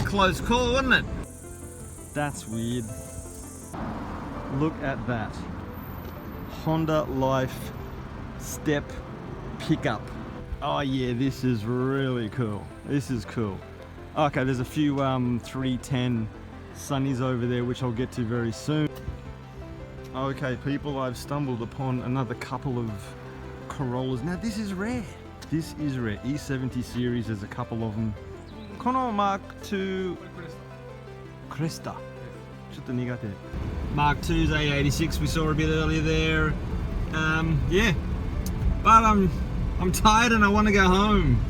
close call, wasn't it? That's weird. Look at that. Honda Life step pickup. Oh yeah, this is really cool. This is cool. Okay, there's a few 310 Sunnies over there, which I'll get to very soon. Okay, people, I've stumbled upon another couple of Corollas. Now, this is rare. This is rare. E70 series, there's a couple of them. Kono Mark II Cresta. Mark II's A86 we saw a bit earlier there. Yeah, but I'm tired and I want to go home.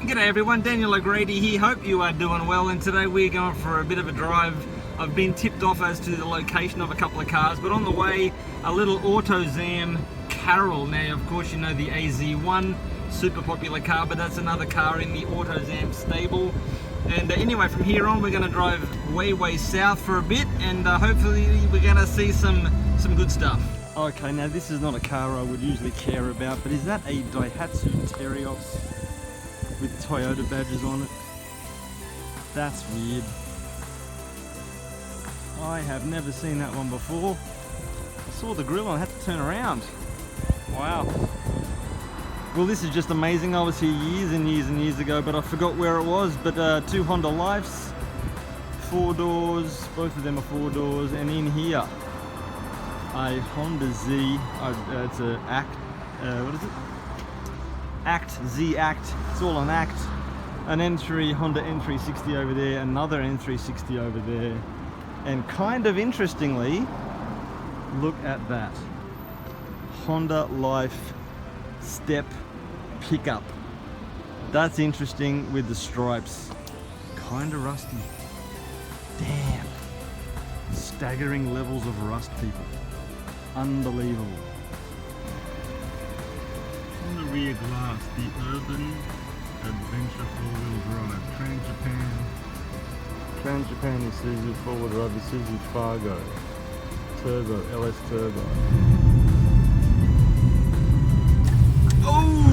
G'day everyone, Daniel O'Grady here. Hope you are doing well, and today we're going for a bit of a drive. I've been tipped off as to the location of a couple of cars, but on the way, a little Autozam Carol. Now, of course, you know the AZ1, super popular car, but that's another car in the Autozam stable. And anyway, from here on, we're going to drive way south for a bit, and hopefully we're going to see some good stuff. Okay, now this is not a car I would usually care about, but is that a Daihatsu Terios with Toyota badges on it? That's weird. I have never seen that one before. I saw the grille and I had to turn around. Wow. Well, this is just amazing. I was here years and years ago, but I forgot where it was. But two Honda Lifes, 4 doors, both of them are 4 doors, and in here a Honda Z. It's a Act. What is it? Act, Z-Act, it's all an Act. An N3, Honda N360 over there, another N360 over there. And kind of interestingly, look at that. Honda Life step pickup. That's interesting with the stripes. Kind of rusty. Damn. Staggering levels of rust, people. Unbelievable. On the rear glass, the Urban Adventure 4-wheel drive, Trans-Japan Isuzu four-wheel drive, Isuzu Fargo, Turbo, LS Turbo. Oh!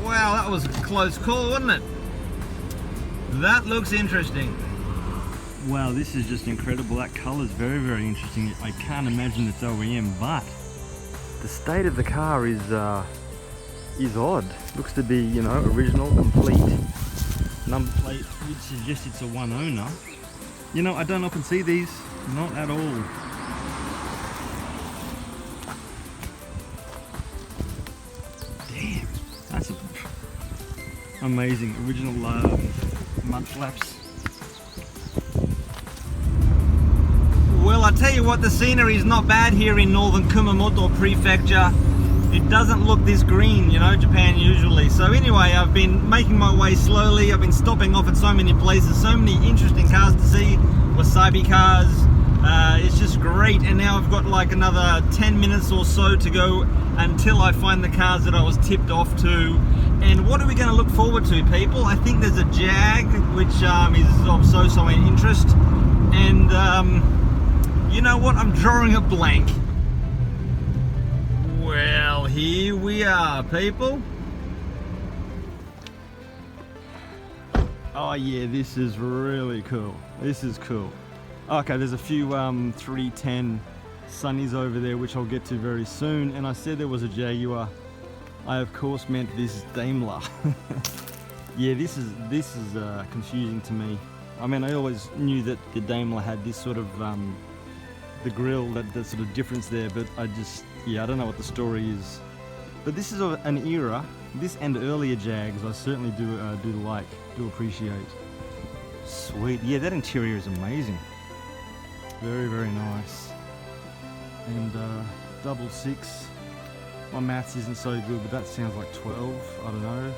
Wow, that was a close call, wasn't it? That looks interesting. Wow, this is just incredible. That colour is very interesting. I can't imagine it's OEM, but the state of the car is odd. Looks to be, you know, original, complete. Number plate would suggest it's a one owner. You know, I don't often see these, not at all. Damn, that's amazing. Original mud flaps. Well, I tell you what, the scenery is not bad here in northern Kumamoto Prefecture. It doesn't look this green, you know, Japan usually. So anyway, I've been making my way slowly. I've been stopping off at so many places, so many interesting cars to see. WasabiCars, it's just great. And now I've got like another 10 minutes or so to go until I find the cars that I was tipped off to. And what are we going to look forward to, people? I think there's a Jag, which is of so interest. And you know what? I'm drawing a blank. Well, here we are, people. Oh yeah, this is really cool. This is cool. Okay, there's a few 310 Sunnies over there, which I'll get to very soon. And I said there was a Jaguar. I of course meant this Daimler. Yeah, this is confusing to me. I mean, I always knew that the Daimler had this sort of the grille, that sort of difference there, but I don't know what the story is. But this is an era, this and earlier Jags, I certainly do appreciate. Sweet, yeah, that interior is amazing. Very nice. And 6. My maths isn't so good, but that sounds like 12, I don't know.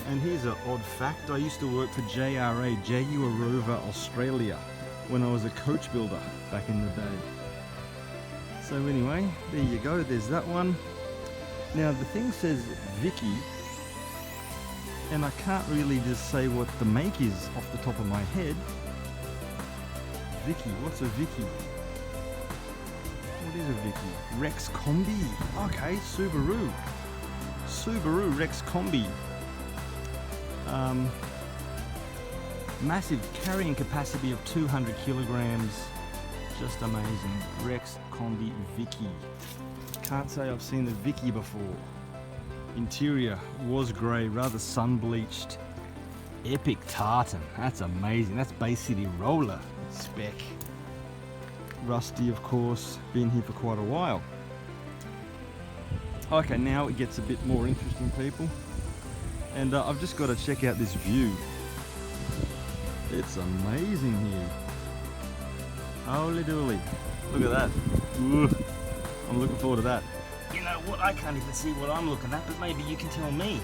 And here's an odd fact, I used to work for JRA, Jaguar Rover Australia, when I was a coach builder back in the day. So anyway, there you go, there's that one. Now the thing says Vicky, and I can't really just say what the make is off the top of my head. Vicky, what's a Vicky? What is a Vicky? Rex Combi. Okay, Subaru. Subaru Rex Combi. Massive carrying capacity of 200 kilograms. Just amazing. Rex Combi Vicky. Can't say I've seen the Vicky before. Interior was grey, rather sun-bleached. Epic tartan. That's amazing. That's Bay City roller spec. Rusty, of course. Been here for quite a while. Okay, now it gets a bit more interesting, people. And I've just got to check out this view. It's amazing here. Holy dooly. Look at that. Ooh, I'm looking forward to that. You know what? I can't even see what I'm looking at, but maybe you can tell me.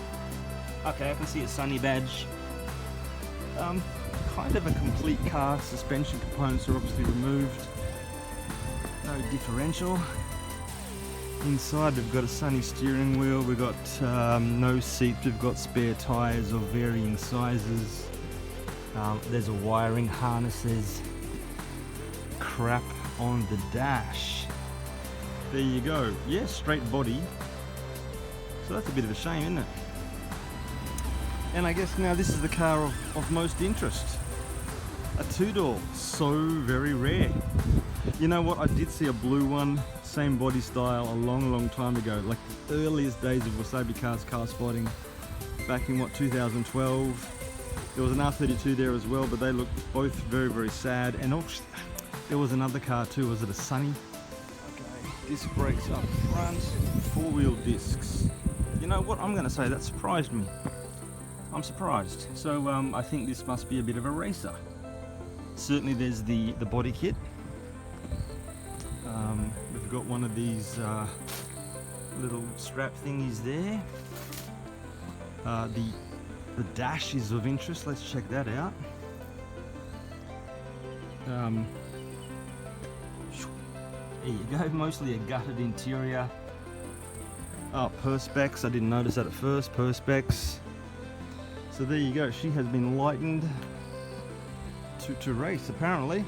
Okay, I can see a Sunny badge. Kind of a complete car. Suspension components are obviously removed. No differential. Inside we've got a Sunny steering wheel, we've got no seats, we've got spare tyres of varying sizes. There's a wiring harnesses. Crap on the dash. There you go. Yeah, straight body. So that's a bit of a shame, isn't it? And I guess now this is the car of most interest. A two-door. So very rare. You know what? I did see a blue one, same body style, a long time ago. Like the earliest days of WasabiCars car spotting. Back in what, 2012. There was an R32 there as well, but they looked both very sad. And also, there was another car too. Was it a Sunny? Okay, disc brakes up front, four-wheel discs. You know what? I'm going to say that surprised me. I'm surprised. So I think this must be a bit of a racer. Certainly, there's the body kit. We've got one of these little strap thingies there. The dash is of interest. Let's check that out. There you go. Mostly a gutted interior. Oh, Perspex. I didn't notice that at first. Perspex. So there you go. She has been lightened to race, apparently.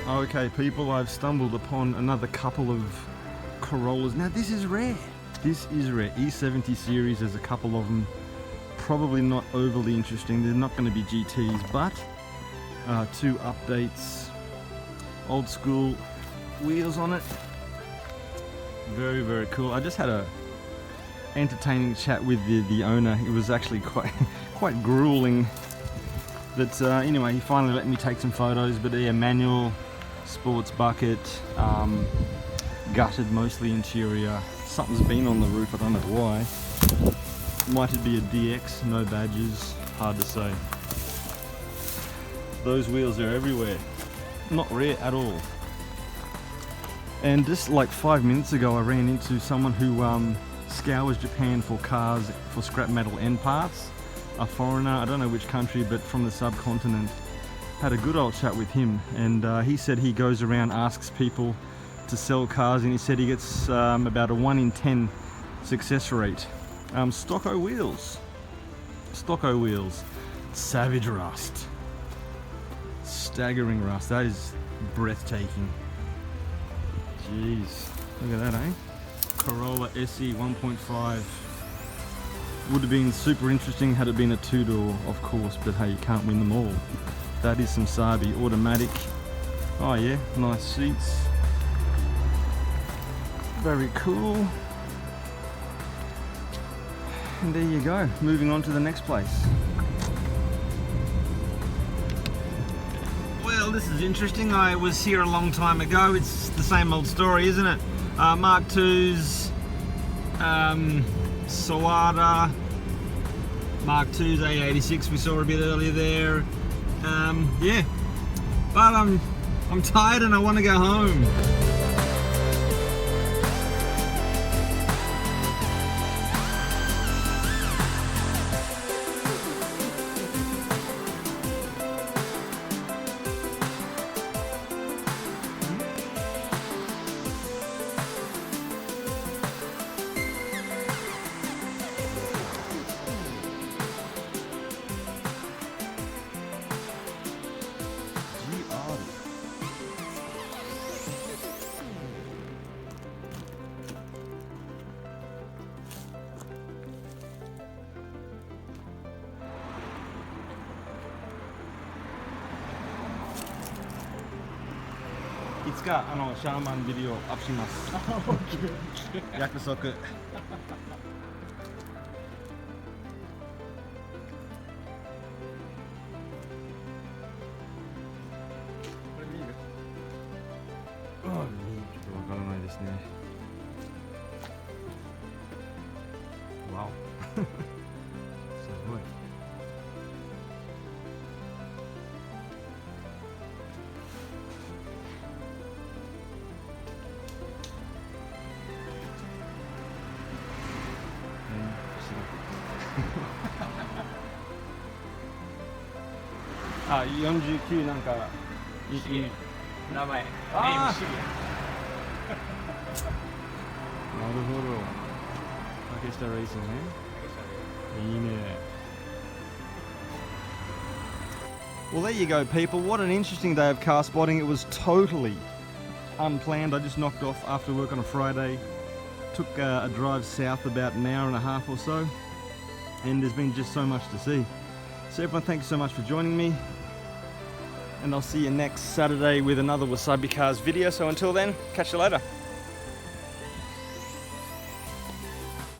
Okay, people, I've stumbled upon another couple of Corollas. Now, this is rare. This is rare. E70 series, there's a couple of them. Probably not overly interesting. They're not going to be GTs, but two updates. Old school wheels on it. Very cool. I just had a entertaining chat with the owner. It was actually quite grueling. But anyway, he finally let me take some photos. But yeah, manual, sports bucket, gutted mostly interior. Something's been on the roof, I don't know why. Might it be a DX, no badges, hard to say. Those wheels are everywhere, not rare at all. And just like 5 minutes ago I ran into someone who scours Japan for cars, for scrap metal end parts. A foreigner, I don't know which country, but from the subcontinent. Had a good old chat with him, and he said he goes around, asks people to sell cars, and he said he gets about a 1 in 10 success rate. Stocko wheels. Savage rust. Staggering rust. That is breathtaking. Jeez. Look at that, eh? Corolla SE 1.5. Would have been super interesting had it been a two-door, of course, but hey, you can't win them all. That is some Sabi. Automatic. Oh yeah, nice seats. Very cool. And there you go, moving on to the next place. Well, this is interesting. I was here a long time ago. It's the same old story, isn't it? Mark II's, Sawada, Mark II's A86 we saw a bit earlier there. Yeah, but I'm tired and I want to go home. いつかシャーマンビデオアップします。約束。これ見る？ちょっとわからないですね。わお。すごい。あ、49なんか名前。あーネームシリなるほど。竹下レーシングね。いいね。Well, there you go, people. What an interesting day of car spotting. It was totally unplanned. I just knocked off after work on a Friday. Took a drive south about an hour and a half or so. And there's been just so much to see. So everyone, thanks so much for joining me. And I'll see you next Saturday with another WasabiCars video. So until then, catch you later.